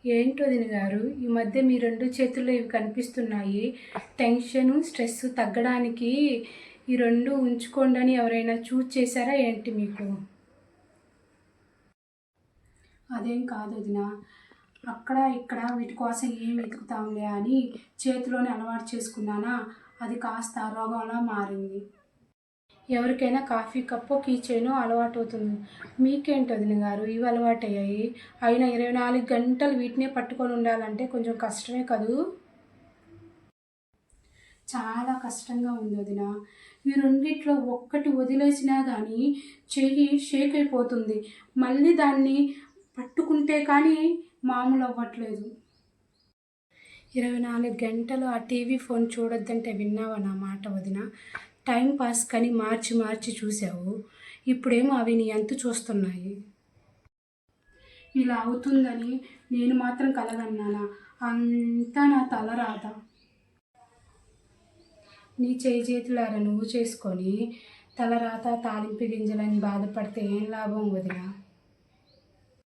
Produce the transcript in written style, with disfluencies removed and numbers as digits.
ఏంటో వదిన గారు, ఈ మధ్య మీ రెండు చేతుల్లో ఇవి కనిపిస్తున్నాయి. టెన్షను, స్ట్రెస్ తగ్గడానికి ఈ రెండు ఉంచుకోండి అని ఎవరైనా చూస్ చేశారా ఏంటి మీకు? అదేం కాదు వదిన. అక్కడ ఇక్కడ వీటి కోసం ఏం వెతుకుతాంలే అని చేతిలోనే అలవాటు చేసుకున్నానా, అది కాస్త రోగంలా మారింది. ఎవరికైనా కాఫీ కప్పో కీ చైనో అలవాటు అవుతుంది. మీకేంటి వదిన గారు ఇవి అలవాటయ్యాయి? అయినా 24 గంటలు వీటినే పట్టుకొని ఉండాలంటే కొంచెం కష్టమే కదూ? చాలా కష్టంగా ఉంది వదిన. ఈ రెండిట్లో ఒక్కటి వదిలేసినా కానీ చెయ్యి షేక్ అయిపోతుంది. మళ్ళీ దాన్ని పట్టుకుంటే కానీ మామూలు అవ్వట్లేదు. 24 గంటలు ఆ టీవీ ఫోన్ చూడొద్దంటే విన్నావా నా మాట వదిన? టైం పాస్ కని మార్చి మార్చి చూసావు. ఇప్పుడేమో అవి నీ అంతు చూస్తున్నాయి. ఇలా అవుతుందని నేను మాత్రం కలగన్నానా? అంతా నా తలరాత. నీ చేతులారా నువ్వు చేసుకొని తలరాత తాలింపు గింజలని బాధపడితే ఏం లాభం వదిన?